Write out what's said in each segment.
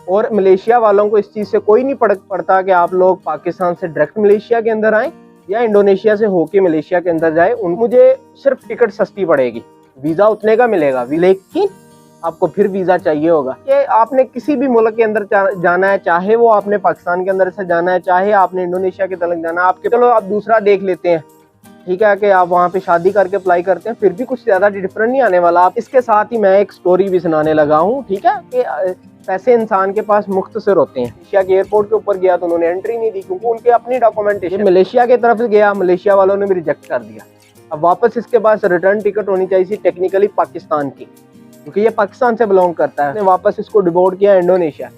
और मलेशिया वालों को इस चीज़ से कोई नहीं फर्क पड़ता कि आप लोग पाकिस्तान से डायरेक्ट मलेशिया के अंदर आएँ या इंडोनेशिया से होके मलेशिया के अंदर जाए। मुझे सिर्फ टिकट सस्ती पड़ेगी, वीज़ा उतने का मिलेगा, लेकिन आपको फिर वीज़ा चाहिए होगा कि आपने किसी भी मुल्क के अंदर जाना है, चाहे वो आपने पाकिस्तान के अंदर से जाना है, चाहे आपने इंडोनेशिया के तलक जाना है। आपके चलो आप दूसरा देख लेते हैं, ठीक है, कि आप वहाँ पे शादी करके अप्लाई करते हैं, फिर भी कुछ ज़्यादा डिफरेंट नहीं आने वाला। आप इसके साथ ही मैं एक स्टोरी भी सुनाने लगा हूँ, ठीक है, कि पैसे इंसान के पास मुख्तसर होते हैं। मलेशिया के एयरपोर्ट के ऊपर गया तो उन्होंने एंट्री नहीं दी क्योंकि उनके अपनी डॉक्यूमेंटेशन। मलेशिया की तरफ गया, मलेशिया वालों ने भी रिजेक्ट कर दिया। अब वापस इसके पास रिटर्न टिकट होनी चाहिए थी टेक्निकली पाकिस्तान की, क्योंकि ये पाकिस्तान से बिलोंग करता है। वापस इसको डिपोर्ट किया इंडोनेशिया।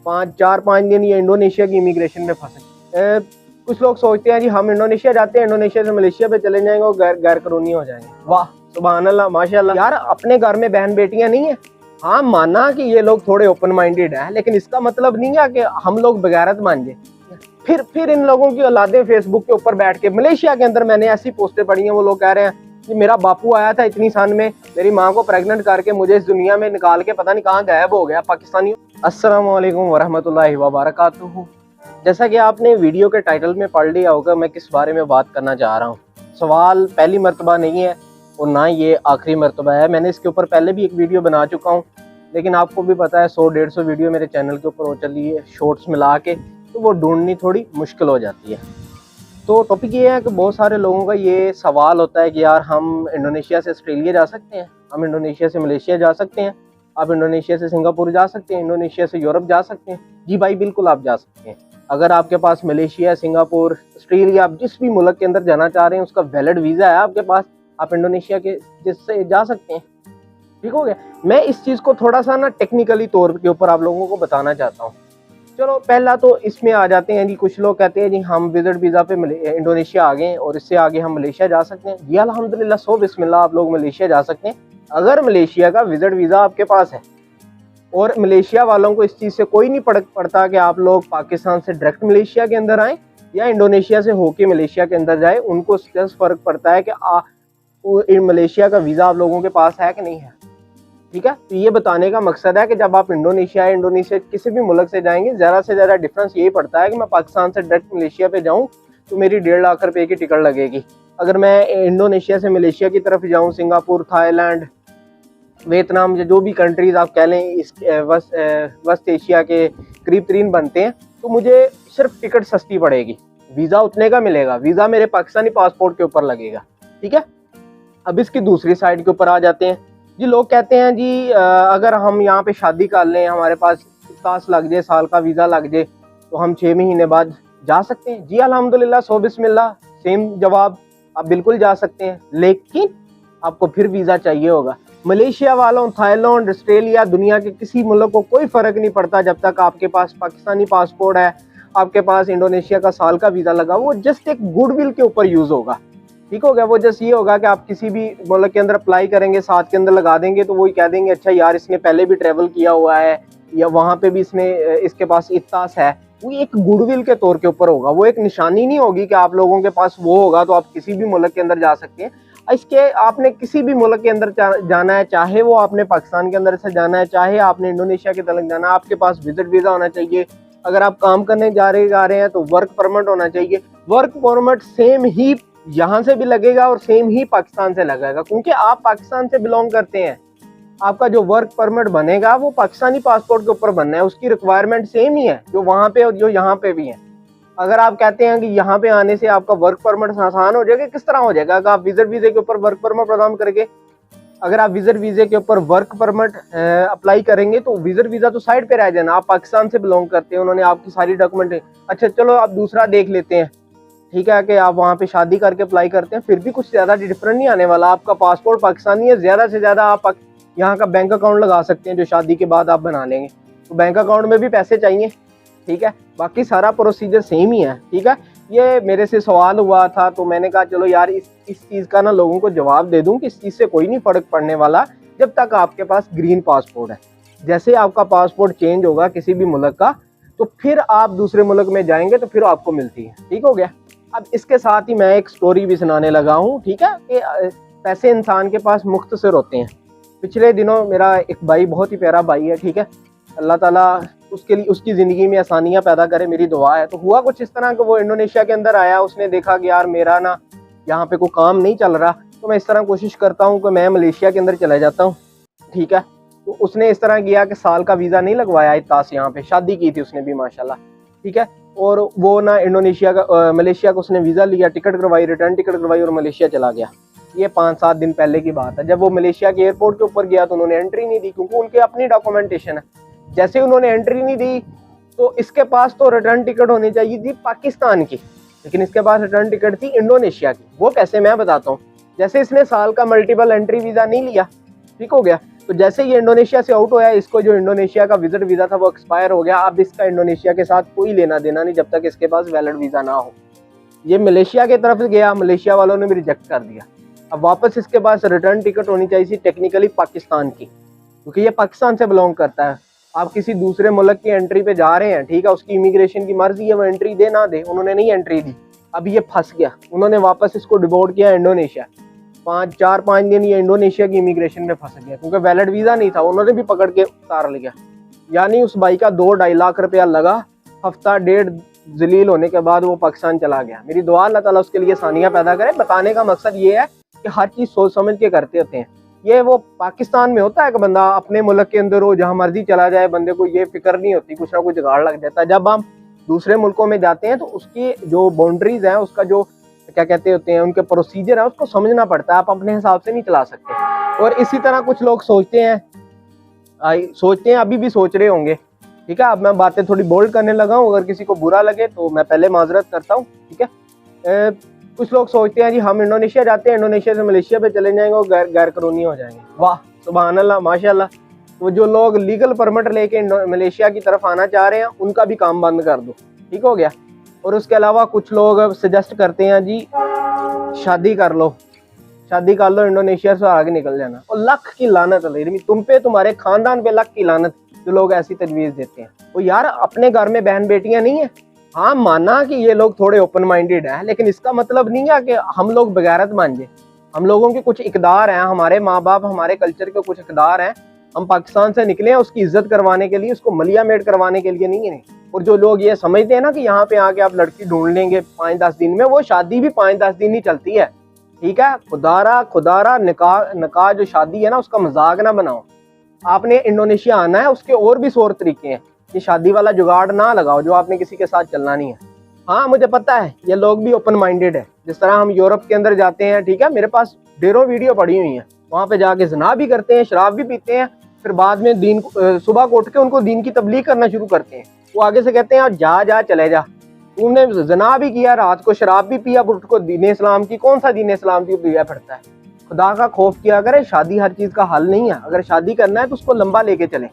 4-5 दिन ये इंडोनेशिया की इमिग्रेशन में फंसे। कुछ लोग सोचते हैं जी हम इंडोनेशिया जाते हैं, इंडोनेशिया से मलेशिया पे चले जाएंगे और गैर कानूनी हो जाएंगे। वाह सुभान अल्लाह माशाल्लाह। यार अपने घर में बहन बेटियां नहीं है। हाँ माना कि ये लोग थोड़े ओपन माइंडेड हैं, लेकिन इसका मतलब नहीं है कि हम लोग बेगैरत मान जाए। फिर इन लोगों की औलादें फेसबुक के ऊपर बैठ के, मलेशिया के अंदर मैंने ऐसी पोस्टें पढ़ी हैं, वो लोग कह रहे हैं कि मेरा बापू आया था इतनी सन में, मेरी माँ को प्रेग्नेंट करके मुझे इस दुनिया में निकाल के पता नहीं कहाँ गायब हो गया पाकिस्तानी। अस्सलामु अलैकुम वरहमतुल्लाहि वबरकातुहू। जैसा कि आपने वीडियो के टाइटल में पढ़ लिया होगा, मैं किस बारे में बात करना चाह रहा हूँ। सवाल पहली मरतबा नहीं है और ना ये आखिरी मरतबा है। मैंने इसके ऊपर पहले भी एक वीडियो बना चुका हूँ, लेकिन आपको भी पता है 100-150 वीडियो मेरे चैनल के ऊपर हो चली है शॉर्ट्स मिला के, तो वो ढूंढनी थोड़ी मुश्किल हो जाती है। तो टॉपिक ये है कि बहुत सारे लोगों का ये सवाल होता है कि यार हम इंडोनेशिया से ऑस्ट्रेलिया जा सकते हैं, हम इंडोनेशिया से मलेशिया जा सकते हैं, आप इंडोनेशिया से सिंगापुर जा सकते हैं, इंडोनेशिया से यूरोप जा सकते हैं। जी भाई बिल्कुल आप जा सकते हैं। अगर आपके पास मलेशिया, सिंगापुर, ऑस्ट्रेलिया, आप जिस भी मुल्क के अंदर जाना चाह रहे हैं उसका वैलिड वीज़ा है आपके पास, आप इंडोनेशिया के जिससे जा सकते हैं। ठीक हो गया। मैं इस चीज़ को थोड़ा सा ना टेक्निकली तौर के ऊपर आप लोगों को बताना चाहता हूँ। चलो पहला तो इसमें आ जाते हैं जी। कुछ लोग कहते हैं जी हम विजिट वीज़ा पे इंडोनेशिया आ गए और इससे आगे हम मलेशिया जा सकते हैं। जी अल्हम्दुलिल्लाह, सो बिस्मिल्लाह, आप लोग मलेशिया जा सकते हैं अगर मलेशिया का विजिट वीज़ा आपके पास है। और मलेशिया वालों को इस चीज़ से कोई नहीं फर्क पड़ता कि आप लोग पाकिस्तान से डायरेक्ट मलेशिया के अंदर आएँ या इंडोनेशिया से होके मलेशिया के अंदर जाए। उनको जस्ट फ़र्क पड़ता है कि मलेशिया का वीज़ा आप लोगों के पास है कि नहीं है। ठीक है, तो ये बताने का मकसद है कि जब आप इंडोनेशिया किसी भी मुल्क से जाएंगे, ज़्यादा से ज़्यादा डिफरेंस यही पड़ता है कि मैं पाकिस्तान से डायरेक्ट मलेशिया पे जाऊं तो मेरी 1.5 लाख रुपए की टिकट लगेगी। अगर मैं इंडोनेशिया से मलेशिया की तरफ जाऊं, सिंगापुर, थाईलैंड, वियतनाम, जो भी कंट्रीज़ आप कह लें इस वेस्ट एशिया के करीब तरीन बनते हैं, तो मुझे सिर्फ टिकट सस्ती पड़ेगी, वीज़ा उतने का मिलेगा, वीज़ा मेरे पाकिस्तानी पासपोर्ट के ऊपर लगेगा। ठीक है, अब इसकी दूसरी साइड के ऊपर आ जाते हैं जी। लोग कहते हैं जी अगर हम यहाँ पे शादी कर लें, हमारे पास साल लग जाए, साल का वीज़ा लग जाए, तो हम 6 महीने बाद जा सकते हैं। जी अल्हम्दुलिल्लाह, सो बिस्मिल्लाह, सेम जवाब, आप बिल्कुल जा सकते हैं, लेकिन आपको फिर वीज़ा चाहिए होगा। मलेशिया वालों, थाईलैंड, ऑस्ट्रेलिया, दुनिया के किसी मुल्क को कोई फ़र्क नहीं पड़ता जब तक आपके पास पाकिस्तानी पासपोर्ट है, आपके पास इंडोनेशिया का साल का वीज़ा लगा, वो जस्ट एक गुडविल के ऊपर यूज़ होगा। ठीक हो गया। वो जस्ट ये होगा कि आप किसी भी मुल्क के अंदर अप्लाई करेंगे, साथ के अंदर लगा देंगे, तो वही कह देंगे अच्छा यार इसने पहले भी ट्रेवल किया हुआ है या वहाँ पे भी इसके पास इत्तास है। वो एक गुडविल के तौर के ऊपर होगा, वो एक निशानी नहीं होगी कि आप लोगों के पास वो होगा तो आप किसी भी मुल्क के अंदर जा सकते हैं। इसके आपने किसी भी मुल्क के अंदर जाना है, चाहे वो आपने पाकिस्तान के अंदर से जाना है, चाहे आपने इंडोनेशिया के तलक जाना है, आपके पास विजिट वीज़ा होना चाहिए। अगर आप काम करने जा रहे हैं तो वर्क परमिट होना चाहिए। वर्क परमिट सेम ही यहाँ से भी लगेगा और सेम ही पाकिस्तान से लगेगा, क्योंकि आप पाकिस्तान से बिलोंग करते हैं। आपका जो वर्क परमिट बनेगा वो पाकिस्तानी पासपोर्ट के ऊपर बनना है, उसकी रिक्वायरमेंट सेम ही है जो वहाँ पे और जो यहाँ पे भी है। अगर आप कहते हैं कि यहाँ पे आने से आपका वर्क परमिट आसान हो जाएगा, किस तरह हो जाएगा? अगर आप विजिट वीज़े के ऊपर वर्क परमिट प्रदान करेंगे, अगर आप विजिट वीज़े के ऊपर वर्क परमिट अप्लाई करेंगे तो विजिट वीज़ा तो साइड पे रह जाना। आप पाकिस्तान से बिलोंग करते हैं, उन्होंने आपकी सारी डॉक्यूमेंट। अच्छा चलो आप दूसरा देख लेते हैं, ठीक है, कि आप वहाँ पे शादी करके अप्लाई करते हैं, फिर भी कुछ ज़्यादा डिफरेंट नहीं आने वाला। आपका पासपोर्ट पाकिस्तानी है, ज़्यादा से ज़्यादा आप यहाँ का बैंक अकाउंट लगा सकते हैं जो शादी के बाद आप बना लेंगे, तो बैंक अकाउंट में भी पैसे चाहिए। ठीक है, बाकी सारा प्रोसीजर सेम ही है। ठीक है, ये मेरे से सवाल हुआ था तो मैंने कहा चलो यार इस चीज़ का ना लोगों को जवाब दे दूँ कि इस चीज़ से कोई नहीं फ़र्क पड़ने वाला जब तक आपके पास ग्रीन पासपोर्ट है। जैसे आपका पासपोर्ट चेंज होगा किसी भी मुल्क का, तो फिर आप दूसरे मुल्क में जाएंगे तो फिर आपको मिलती है। ठीक हो गया। अब इसके साथ ही मैं एक स्टोरी भी सुनाने लगा हूँ। ठीक है, कि पैसे इंसान के पास मुख्तसर होते हैं। पिछले दिनों मेरा एक भाई, बहुत ही प्यारा भाई है, ठीक है, अल्लाह ताला उसके लिए उसकी ज़िंदगी में आसानियाँ पैदा करे, मेरी दुआ है। तो हुआ कुछ इस तरह कि वो इंडोनेशिया के अंदर आया, उसने देखा कि यार मेरा ना यहाँ पे कोई काम नहीं चल रहा, तो मैं इस तरह कोशिश करता हूँ कि मैं मलेशिया के अंदर चला जाता हूँ, ठीक है। तो उसने इस तरह किया कि साल का वीज़ा नहीं लगवाया इतास, यहाँ पे शादी की थी उसने भी माशाल्लाह, ठीक है। और वो ना इंडोनेशिया का मलेशिया का उसने वीज़ा लिया, टिकट करवाई, रिटर्न टिकट करवाई और मलेशिया चला गया। ये 5-7 दिन पहले की बात है। जब वो मलेशिया के एयरपोर्ट के ऊपर गया तो उन्होंने एंट्री नहीं दी, क्योंकि उनके अपनी डॉक्यूमेंटेशन है। जैसे ही उन्होंने एंट्री नहीं दी तो इसके पास तो रिटर्न टिकट होनी चाहिए थी पाकिस्तान की, लेकिन इसके पास रिटर्न टिकट थी इंडोनेशिया की। वो कैसे, मैं बताता हूँ। जैसे इसने साल का मल्टीपल एंट्री वीज़ा नहीं लिया, ठीक हो गया, तो जैसे ये इंडोनेशिया से आउट होया, इसको जो इंडोनेशिया का विजिट वीज़ा था वो एक्सपायर हो गया। अब इसका इंडोनेशिया के साथ कोई लेना देना नहीं जब तक इसके पास वैलिड वीज़ा ना हो। ये मलेशिया की तरफ गया, मलेशिया वालों ने भी रिजेक्ट कर दिया। अब वापस इसके पास रिटर्न टिकट होनी चाहिए टेक्निकली पाकिस्तान की, क्योंकि ये पाकिस्तान से बिलोंग करता है। आप किसी दूसरे मुल्क की एंट्री पे जा रहे हैं, ठीक है, उसकी इमिग्रेशन की मर्जी है वो एंट्री दे ना दे, उन्होंने नहीं एंट्री दी। अब ये फंस गया, उन्होंने वापस इसको डिपोर्ट किया इंडोनेशिया। 4-5 दिन ये इंडोनेशिया की इमिग्रेशन में फंस गया, क्योंकि वैलिड वीज़ा नहीं था, उन्होंने भी पकड़ के उतार लिया। यानी उस भाई का 2-2.5 लाख रुपया लगा, हफ्ता डेढ़ जलील होने के बाद वो पाकिस्तान चला गया। मेरी दुआ अल्लाह ताला उसके लिए आसानियाँ पैदा करे। बताने का मकसद ये है कि हर चीज़ सोच समझ के करते होते हैं। ये वो पाकिस्तान में होता है कि बंदा अपने मुल्क के अंदर हो, जहाँ मर्जी चला जाए, बंदे को ये फिक्र नहीं होती, कुछ ना कुछ जुगाड़ लग जाता है। जब हम दूसरे मुल्कों में जाते हैं तो उसकी जो बाउंड्रीज हैं, उसका जो क्या कहते होते हैं, उनके प्रोसीजर है, उसको समझना पड़ता है। आप अपने हिसाब से नहीं चला सकते। और इसी तरह कुछ लोग सोचते हैं, अभी भी सोच रहे होंगे, ठीक है। अब मैं बातें थोड़ी बोल्ड करने लगा हूँ, अगर किसी को बुरा लगे तो मैं पहले माजरत करता हूँ, ठीक है। कुछ लोग सोचते हैं जी हम इंडोनेशिया जाते हैं, इंडोनेशिया से मलेशिया पे चले जाएंगे और गैर कानूनी हो जाएंगे। वाह सुभान अल्लाह माशाल्लाह। तो जो लोग लीगल परमिट लेके मलेशिया की तरफ आना चाह रहे हैं उनका भी काम बंद कर दो, ठीक हो गया। और उसके अलावा कुछ लोग सजेस्ट करते हैं जी शादी कर लो, शादी कर लो, इंडोनेशिया से आगे निकल जाना। और लख की लानत है तुम पे, तुम्हारे खानदान पे लख की लानत जो लोग ऐसी तजवीज़ देते हैं। तो यार अपने घर में बहन बेटियां नहीं है, हाँ माना कि ये लोग थोड़े ओपन माइंडेड हैं, लेकिन इसका मतलब नहीं है कि हम लोग बगैरत मान जाए। हम लोगों के कुछ इकदार हैं, हमारे माँ बाप, हमारे कल्चर के कुछ इकदार हैं। हम पाकिस्तान से निकले हैं उसकी इज्जत करवाने के लिए, उसको मलिया मेड करवाने के लिए नहीं है। और जो लोग ये समझते हैं ना कि यहाँ पे आके आप लड़की ढूंढ लेंगे 5-10 दिन में, वो शादी भी 5-10 दिन ही चलती है, ठीक है। खुदारा निकाह जो शादी है ना, उसका मजाक ना बनाओ। आपने इंडोनेशिया आना है, उसके और भी 100 तरीके हैं। ये शादी वाला जुगाड़ ना लगाओ जो आपने किसी के साथ चलना नहीं है। हाँ मुझे पता है ये लोग भी ओपन माइंडेड है। जिस तरह हम यूरोप के अंदर जाते हैं, ठीक है, मेरे पास ढेरों वीडियो पड़ी हुई हैं, वहाँ पे जाके जना भी करते हैं, शराब भी पीते हैं, फिर बाद में सुबह को उठ के उनको दीन की तबलीग करना शुरू करते हैं। वो आगे से कहते हैं जा चले जा, तुमने जना भी किया, रात को शराब भी पिया, उठ को दीन इस्लाम की, कौन सा दीन इस्लाम की पिया फिरता है। खुदा का खौफ किया करे। शादी हर चीज़ का हल नहीं है, अगर शादी करना है तो उसको लंबा लेके चले,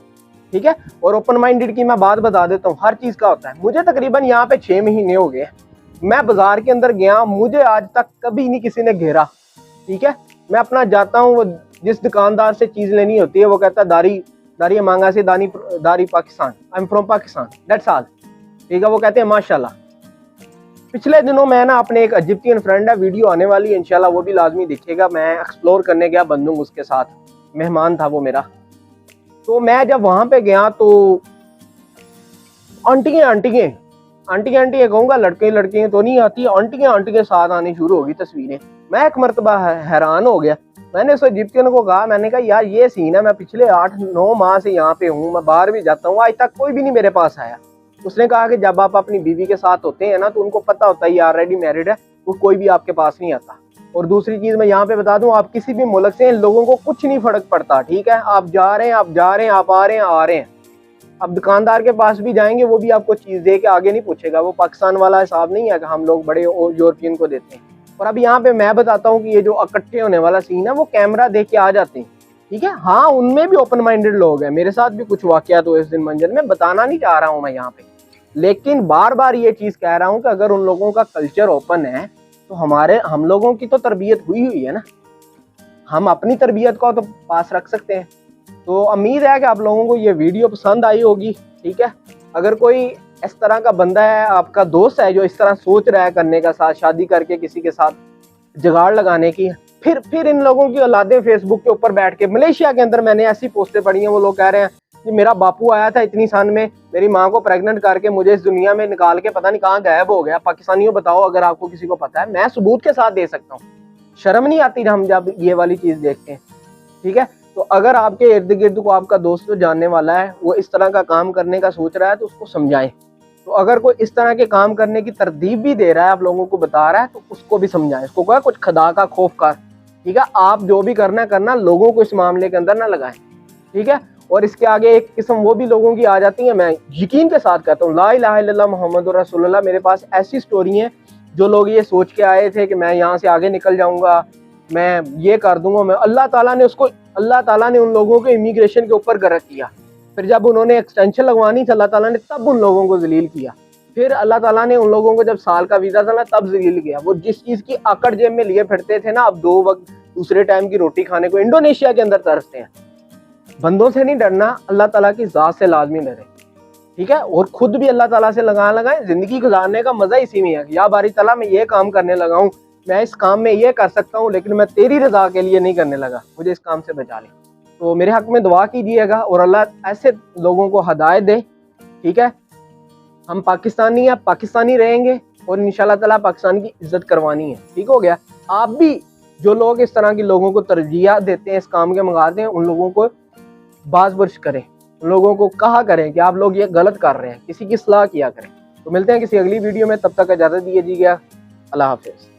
ठीक है। और ओपन माइंडेड की मैं बात बता देता हूँ, हर चीज़ का होता है। मुझे तकरीबन यहाँ पे 6 महीने हो गए, मैं बाजार के अंदर गया, मुझे आज तक कभी नहीं किसी ने घेरा, ठीक है। मैं अपना जाता हूँ, वो जिस दुकानदार से चीज़ लेनी होती है वो कहता है दारी मांगा से दारी Pakistan, I am from Pakistan, that's all, ठीक है। वो कहते हैं माशाल्लाह। पिछले दिनों मैं ना अपने एक इजिप्टियन फ्रेंड है, वीडियो आने वाली है इंशाल्लाह, वो भी लाजमी दिखेगा। मैं एक्सप्लोर करने गया बंदूक, उसके साथ मेहमान था वो मेरा। तो मैं जब वहाँ पे गया तो आंटियाँ कहूँगा, लड़कियाँ तो नहीं आती, आंटियाँ साथ आनी शुरू होगी तस्वीरें। मैं एक मरतबा हैरान हो गया। मैंने उस इजिप्टियन को कहा, मैंने कहा यार ये सीन है, मैं पिछले 8-9 माह से यहाँ पे हूँ, मैं बाहर भी जाता हूँ, आज तक कोई भी नहीं मेरे पास आया। उसने कहा कि जब आप अपनी बीवी के साथ होते हैं ना तो उनको पता होता है ये ऑलरेडी मैरिड है, वो कोई भी आपके पास नहीं आता। और दूसरी चीज़ मैं यहाँ पे बता दूँ, आप किसी भी मुल्क से, इन लोगों को कुछ नहीं फर्क पड़ता, ठीक है। आप जा रहे हैं, आप आ रहे हैं। अब दुकानदार के पास भी जाएंगे, वो भी आपको चीज़ दे के आगे नहीं पूछेगा। वो पाकिस्तान वाला हिसाब नहीं है कि हम लोग बड़े यूरोपियन को देते हैं। और अब यहाँ पे मैं बताता हूँ कि ये जो इकट्ठे होने वाला सीन है, वो कैमरा देख के आ जाते हैं, ठीक है। हाँ उनमें भी ओपन माइंडेड लोग हैं, मेरे साथ भी कुछ वाकया तो इस दिन मंजर में बताना नहीं चाह रहा हूँ मैं यहाँ पे, लेकिन बार बार ये चीज़ कह रहा हूँ कि अगर उन लोगों का कल्चर ओपन है तो हम लोगों की तो तरबियत हुई है ना, हम अपनी तरबियत को तो पास रख सकते हैं। तो उम्मीद है कि आप लोगों को ये वीडियो पसंद आई होगी, ठीक है। अगर कोई इस तरह का बंदा है, आपका दोस्त है जो इस तरह सोच रहा है करने का, साथ शादी करके किसी के साथ जुगाड़ लगाने की, फिर इन लोगों की औलादें फेसबुक के ऊपर बैठ के, मलेशिया के अंदर मैंने ऐसी पोस्टें पढ़ी हैं, वो लोग कह रहे हैं कि मेरा बापू आया था इतनी सन में, मेरी माँ को प्रेग्नेंट करके मुझे इस दुनिया में निकाल के पता नहीं कहाँ गायब हो गया। पाकिस्तानियों बताओ अगर आपको किसी को पता है, मैं सबूत के साथ दे सकता हूँ। शर्म नहीं आती हम जब ये वाली चीज देखते हैं, ठीक है। तो अगर आपके इर्द गिर्द को आपका दोस्त जो जानने वाला है वो इस तरह का काम करने का सोच रहा है तो उसको समझाएं। तो अगर कोई इस तरह के काम करने की तरदीब भी दे रहा है, आप लोगों को बता रहा है, तो उसको भी समझाएं। उसको कहा कुछ खुदा का खौफ कर, ठीक है। आप जो भी करना लोगों को इस मामले के अंदर ना लगाएं, ठीक है। और इसके आगे एक किस्म वो भी लोगों की आ जाती है, मैं यकीन के साथ कहता हूँ, ला इलाहा इल्लल्लाह मुहम्मदुर रसूलुल्लाह। मेरे पास ऐसी स्टोरी है जो लोग ये सोच के आए थे कि मैं यहाँ से आगे निकल जाऊंगा, मैं ये कर दूंगा, मैं अल्लाह ताला ने उन लोगों को इमिग्रेशन के ऊपर गर्क किया। फिर जब उन्होंने एक्सटेंशन लगवानी थी, अल्लाह ताला ने तब उन लोगों को जलील किया। फिर अल्लाह ताला ने उन लोगों को जब साल का वीजा था ना तब जलील किया। वो जिस चीज की आकड़ जेब में लिए फिरते थे ना, अब 2 वक्त दूसरे टाइम की रोटी खाने को इंडोनेशिया के अंदर तरसते हैं। बंदों से नहीं डरना, अल्लाह ताला की जात से लाजमी डरे, ठीक है। और खुद भी अल्लाह ताला से लगाए। जिंदगी गुजारने का मजा इसी में है, या बारी ताला मैं ये काम करने लगा हूँ, मैं इस काम में ये कर सकता हूँ, लेकिन मैं तेरी रजा के लिए नहीं करने लगा, मुझे इस काम से बचा ले। तो मेरे हक में दुआ कीजिएगा और अल्लाह ऐसे लोगों को हदायत दे, ठीक है। हम पाकिस्तानी रहेंगे और इंशाल्लाह ताला पाकिस्तान की इज्जत करवानी है, ठीक हो गया। आप भी जो लोग इस तरह के लोगों को तरजीह देते हैं, इस काम के मंगाते हैं, उन लोगों को बाज़बुर्श करें, उन लोगों को कहा करें कि आप लोग ये गलत कर रहे हैं, किसी की सलाह किया करें। तो मिलते हैं किसी अगली वीडियो में, तब तक इजाज़त दीजिएगा। अल्लाह हाफिज़।